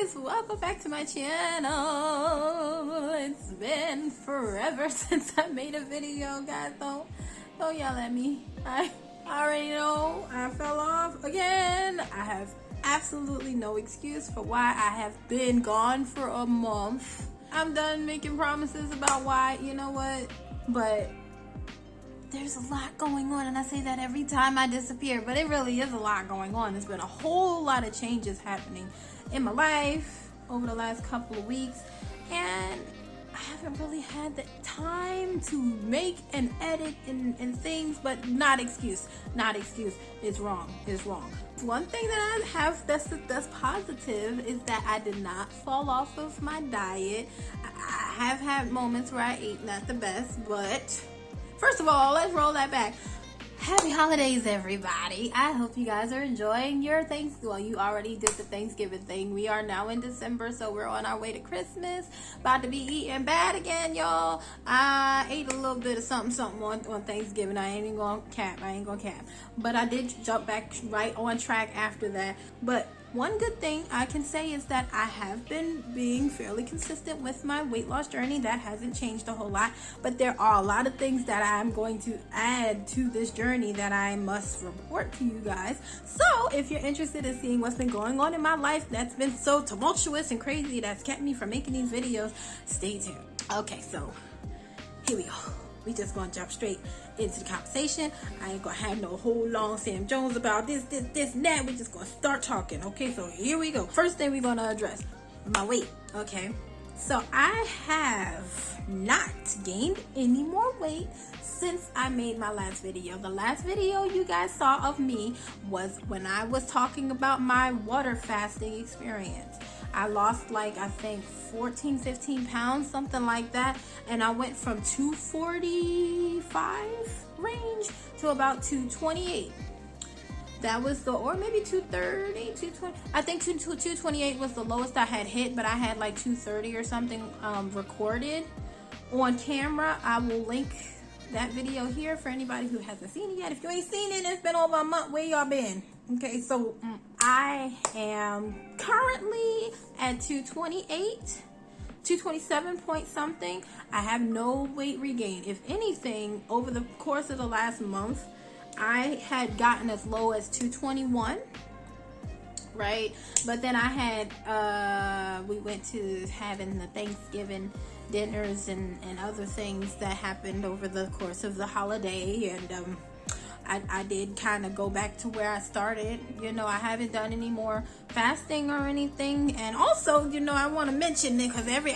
guys, welcome back to my channel. It's been forever since I made a video, guys. Don't yell at me. I already know I fell off again. I have absolutely no excuse for why I have been gone for a month. I'm done making promises about why, you know what, but there's a lot going on, and I say that every time I disappear, but it really is a lot going on. There's been a whole lot of changes happening in my life over the last couple of weeks, and I haven't really had the time to make and edit and things, but not excuse. It's wrong. One thing that I have that's positive is that I did not fall off of my diet. I have had moments where I ate not the best, but first of all, let's roll that back. Happy holidays, everybody. I hope you guys are enjoying your Thanksgiving. Well, you already did the Thanksgiving thing. We are now in December, so we're on our way to Christmas. About to be eating bad again, y'all. I ate a little bit of something on Thanksgiving. I ain't gonna cap. But I did jump back right on track after that. But one good thing I can say is that I have been being fairly consistent with my weight loss journey. That hasn't changed a whole lot, but there are a lot of things that I'm going to add to this journey that I must report to you guys. So if you're interested in seeing what's been going on in my life that's been so tumultuous and crazy that's kept me from making these videos, stay tuned. Okay, so here we go. We just gonna jump straight into the conversation. I ain't gonna have no whole long Sam Jones about this and that. We just gonna start talking. Okay, so here we go. First thing we're gonna address, my weight. Okay, so I have not gained any more weight since I made my last video. The last video you guys saw of me was when I was talking about my water fasting experience. I lost like, I think 15 pounds, something like that, and I went from 245 range to about 228. That was or maybe 230, 220. I think 228 was the lowest I had hit, but I had like 230 or something recorded on camera. I will link that video here for anybody who hasn't seen it yet. If you ain't seen it, it's been over a month. Where y'all been? Okay, so I am currently at 227 point something. I have no weight regain. If anything, over the course of the last month, I had gotten as low as 221, right? But then I had, we went to having the Thanksgiving dinners and other things that happened over the course of the holiday, and I did kind of go back to where I started. You know, I haven't done any more fasting or anything. And also, you know, I want to mention it because every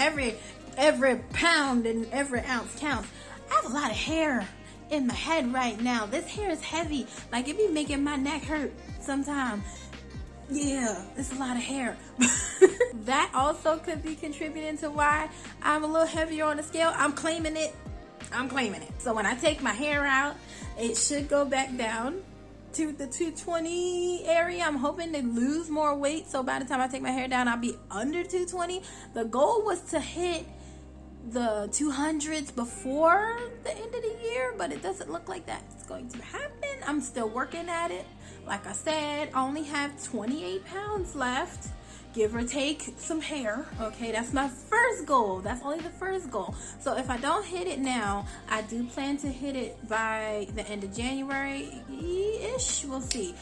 pound and every ounce counts. I have a lot of hair in my head right now. This hair is heavy. Like, it be making my neck hurt sometimes. Yeah, it's a lot of hair. That also could be contributing to why I'm a little heavier on the scale. I'm claiming it. So when I take my hair out, it should go back down to the 220 area. I'm hoping to lose more weight, so by the time I take my hair down, I'll be under 220. The goal was to hit the 200s before the end of the year, but it doesn't look like that's going to happen. I'm still working at it. Like I said, I only have 28 pounds left, give or take some hair. Okay, that's my first goal. That's only the first goal. So if I don't hit it now, I do plan to hit it by the end of January-ish. We'll see.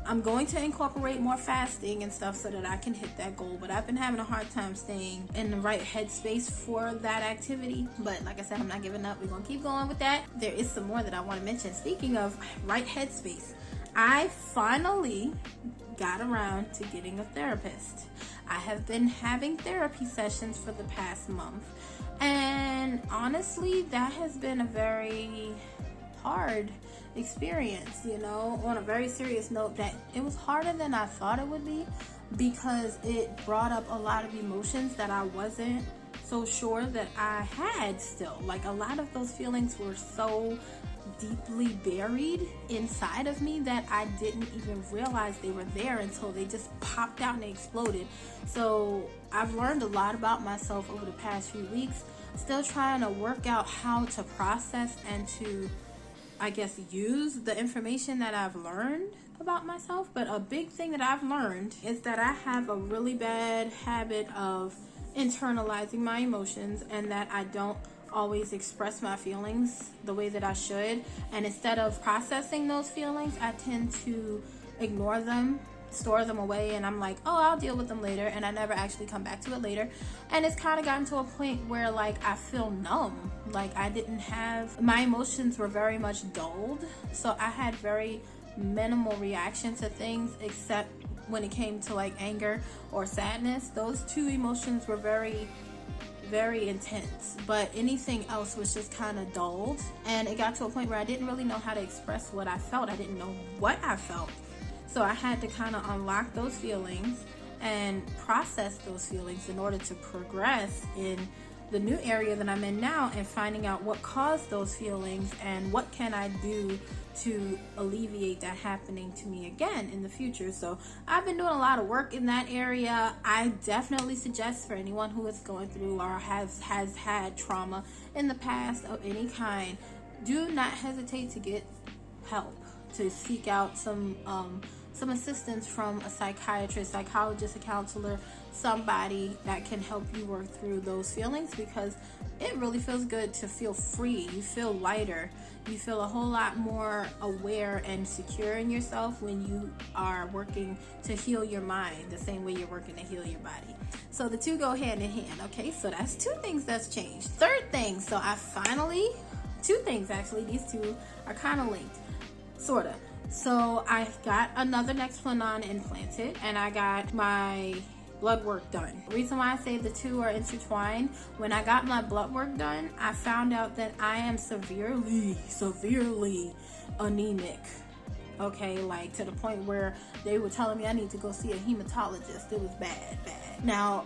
I'm going to incorporate more fasting and stuff so that I can hit that goal, but I've been having a hard time staying in the right headspace for that activity. But like I said, I'm not giving up. We're gonna keep going with that. There is some more that I want to mention. Speaking of right headspace, I finally got around to getting a therapist. I have been having therapy sessions for the past month, and honestly, that has been a very hard experience, you know, on a very serious note, that it was harder than I thought it would be, because it brought up a lot of emotions that I wasn't so sure that I had still. Like, a lot of those feelings were so deeply buried inside of me that I didn't even realize they were there until they just popped out and exploded. So I've learned a lot about myself over the past few weeks, still trying to work out how to process and to, I guess, use the information that I've learned about myself, but a big thing that I've learned is that I have a really bad habit of internalizing my emotions, and that I don't always express my feelings the way that I should. And instead of processing those feelings, I tend to ignore them, store them away, and I'm like, oh, I'll deal with them later, and I never actually come back to it later. And it's kind of gotten to a point where like I feel numb. Like I didn't have, my emotions were very much dulled, so I had very minimal reaction to things, except when it came to like anger or sadness. Those two emotions were very intense, but anything else was just kind of dulled. And it got to a point where I didn't really know how to express what I felt. I didn't know what I felt, so I had to kind of unlock those feelings and process those feelings in order to progress in the new area that I'm in now, and finding out what caused those feelings and what can I do to alleviate that happening to me again in the future. So I've been doing a lot of work in that area. I definitely suggest for anyone who is going through or has had trauma in the past of any kind, do not hesitate to get help, to seek out some assistance from a psychiatrist, psychologist, a counselor, somebody that can help you work through those feelings, because it really feels good to feel free. You feel lighter. You feel a whole lot more aware and secure in yourself when you are working to heal your mind the same way you're working to heal your body. So the two go hand in hand, okay? So that's two things that's changed. Third thing, so I finally, two things actually, these two are kind of linked, sort of. So I got another Nexplanon implanted, and I got my blood work done. The reason why I say the two are intertwined, when I got my blood work done, I found out that I am severely anemic. Okay, like to the point where they were telling me I need to go see a hematologist. It was bad. Now,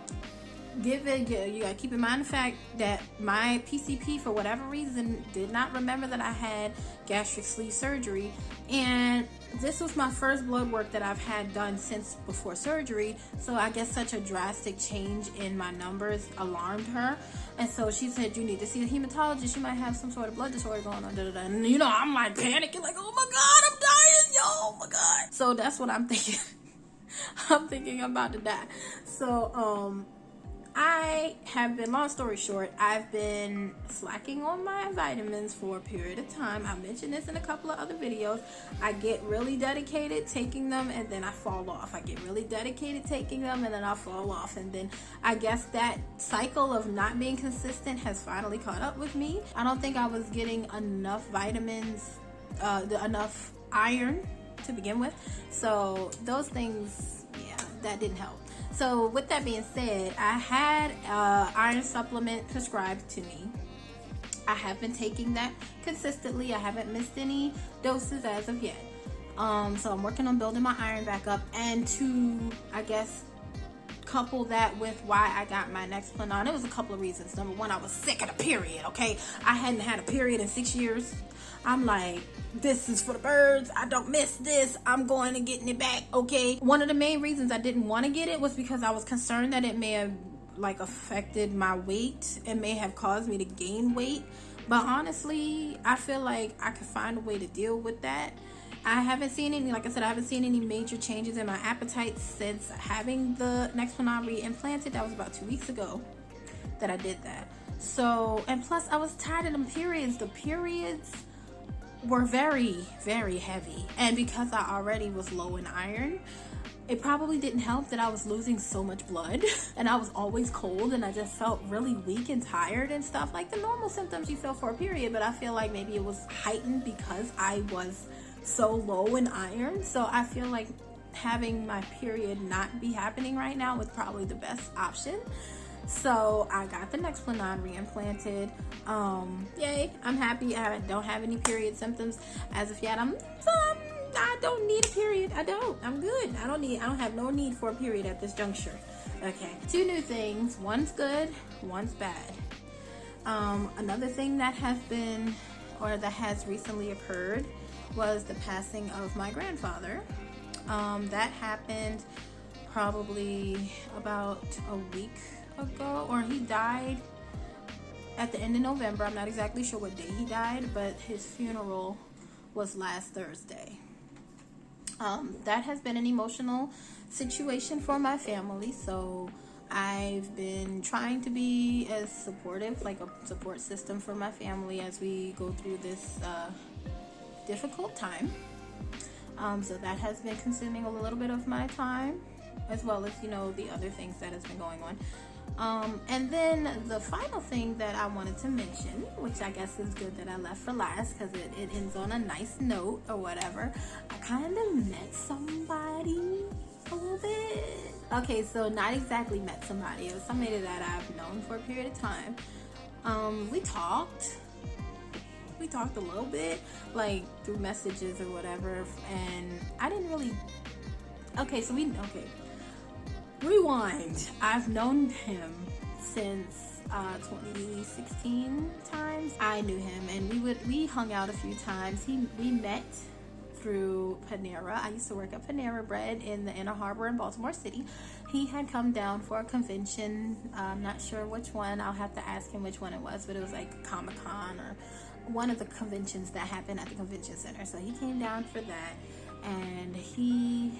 you gotta keep in mind the fact that my PCP, for whatever reason, did not remember that I had gastric sleeve surgery, and this was my first blood work that I've had done since before surgery. So I guess such a drastic change in my numbers alarmed her, and so she said, you need to see a hematologist, you might have some sort of blood disorder going on. And you know, I'm like panicking, like, oh my god, I'm dying, yo, oh my god. So that's what I'm thinking. I'm thinking I'm about to die. So I have been, long story short, I've been slacking on my vitamins for a period of time. I mentioned this in a couple of other videos. I get really dedicated taking them, and then I fall off. I get really dedicated taking them, and then I fall off. And then I guess that cycle of not being consistent has finally caught up with me. I don't think I was getting enough vitamins, enough iron to begin with. So those things, yeah, that didn't help. So with that being said, I had iron supplement prescribed to me. I have been taking that consistently. I haven't missed any doses as of yet. So I'm working on building my iron back up, and to, I guess, couple that with why I got my Nexplanon, it was a couple of reasons. Number one, I was sick of the period, okay? I hadn't had a period in 6 years. I'm like, this is for the birds. I don't miss this. I'm going and getting it back, okay? One of the main reasons I didn't want to get it was because I was concerned that it may have like affected my weight and may have caused me to gain weight. But honestly, I feel like I could find a way to deal with that. I haven't seen any, like I said, I haven't seen any major changes in my appetite since having the Nexplanon re-implanted. That was about 2 weeks ago that I did that. So, and plus I was tired of them periods. The periods were very, very heavy. And because I already was low in iron, it probably didn't help that I was losing so much blood and I was always cold, and I just felt really weak and tired and stuff, like the normal symptoms you feel for a period. But I feel like maybe it was heightened because I was so low in iron. So I feel like having my period not be happening right now was probably the best option. So I got the Nexplanon re-implanted. Yay, I'm happy. I don't have any period symptoms as of yet. I don't need a period. I don't. I'm good. I don't have no need for a period at this juncture. Okay. 2 new things. One's good, one's bad. Another thing that has recently occurred was the passing of my grandfather. That happened probably about a week ago, or he died at the end of November. I'm not exactly sure what day he died, but his funeral was last Thursday. That has been an emotional situation for my family, so I've been trying to be as supportive, like a support system for my family as we go through this difficult time. So that has been consuming a little bit of my time, as well as, the other things that has been going on. And then the final thing that I wanted to mention, which I guess is good that I left for last because it ends on a nice note or whatever. I kind of met somebody a little bit. Okay, so not exactly met somebody. It was somebody that I've known for a period of time. We talked a little bit, like through messages or whatever, and I didn't really. Rewind. I've known him since 2016 times. I knew him, and we hung out a few times. We met through Panera. I used to work at Panera Bread in the Inner Harbor in Baltimore City. He had come down for a convention. I'm not sure which one. I'll have to ask him which one it was, but it was like Comic-Con or one of the conventions that happened at the convention center. So he came down for that, and he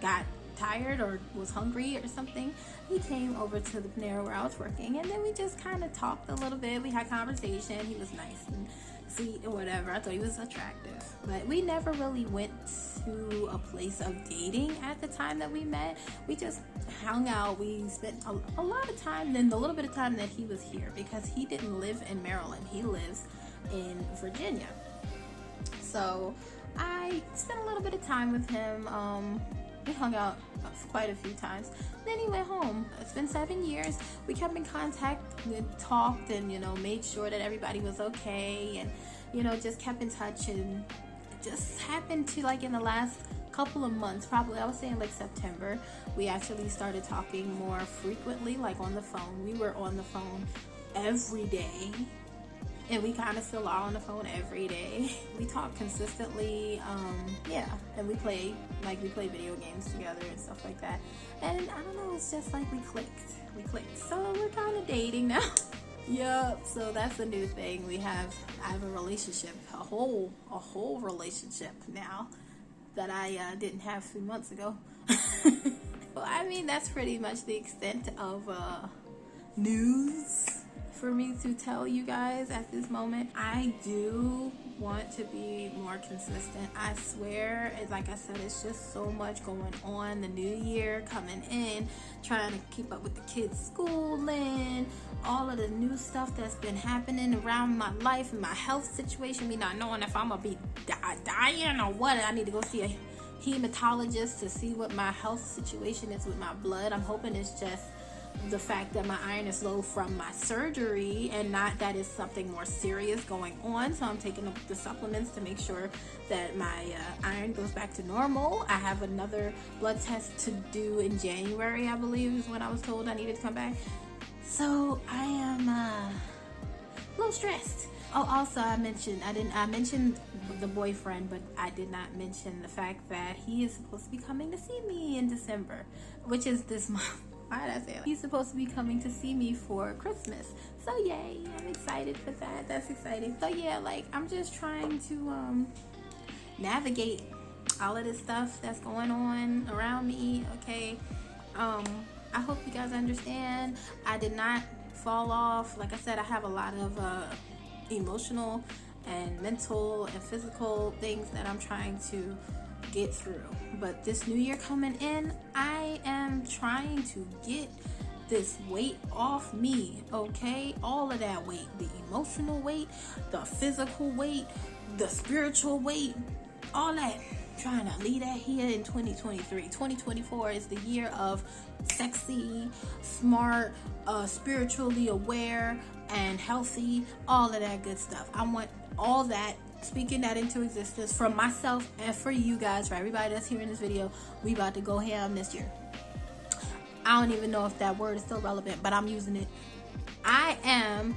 got tired or was hungry or something. He came over to the Panera where I was working, and then we just kind of talked a little bit. We had conversation. He was nice and sweet or whatever. I thought he was attractive, but we never really went to a place of dating at the time that we met. We just hung out. We spent a lot of time, then the little bit of time that he was here, because he didn't live in Maryland. He lives in Virginia. So I spent a little bit of time with him. We hung out quite a few times. Then he went home. It's been 7 years. We kept in contact. We talked and, made sure that everybody was okay, and, just kept in touch. And it just happened to, like, in the last couple of months, probably, I was saying like September, we actually started talking more frequently, like on the phone. We were on the phone every day. And we kind of still are on the phone every day. We talk consistently, and we play video games together and stuff like that. And I don't know, it's just like we clicked. So we're kind of dating now. Yep. So that's a new thing. I have a relationship, a whole relationship now that I didn't have 3 months ago. Well, I mean, that's pretty much the extent of news for me to tell you guys at this moment. I do want to be more consistent. I swear, like I said, it's just so much going on. The new year coming in, trying to keep up with the kids' schooling, all of the new stuff that's been happening around my life and my health situation, me not knowing if I'm gonna be dying or what. I need to go see a hematologist to see what my health situation is with my blood. I'm hoping it's just the fact that my iron is low from my surgery and not that it's something more serious going on. So I'm taking up the supplements to make sure that my iron goes back to normal. I have another blood test to do in January, I believe is when I was told I needed to come back. So I am a little stressed. Oh, also I mentioned the boyfriend, but I did not mention the fact that he is supposed to be coming to see me in December, which is this month. Why did I say that? He's supposed to be coming to see me for Christmas. So yay, I'm excited for that. That's exciting. So yeah, like I'm just trying to navigate all of this stuff that's going on around me. Okay. I hope you guys understand. I did not fall off. Like I said, I have a lot of emotional and mental and physical things that I'm trying to get through. But this new year coming in, I am trying to get this weight off me, okay? All of that weight, the emotional weight, the physical weight, the spiritual weight, all that. Trying to leave that here in 2023. 2024 is the year of sexy, smart, spiritually aware, and healthy, all of that good stuff. I want all that, speaking that into existence for myself and for you guys, for everybody that's hearing this video. We about to go ham this year. I don't even know if that word is still relevant, but I'm using it. I am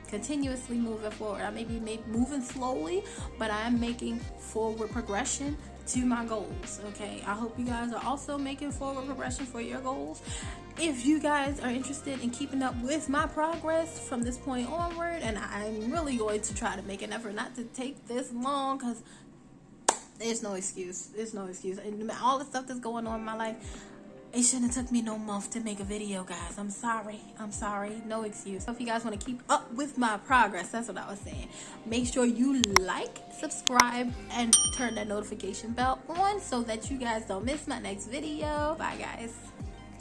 continuously moving forward. I may be moving slowly, but I am making forward progression to my goals. Okay, I hope you guys are also making forward progression for your goals. If you guys are interested in keeping up with my progress from this point onward, and I'm really going to try to make an effort not to take this long, because There's no excuse. There's no excuse. And all the stuff that's going on in my life, it shouldn't have took me no month to make a video, guys. I'm sorry. I'm sorry. No excuse. So if you guys want to keep up with my progress, that's what I was saying. Make sure you like, subscribe, and turn that notification bell on so that you guys don't miss my next video. Bye, guys.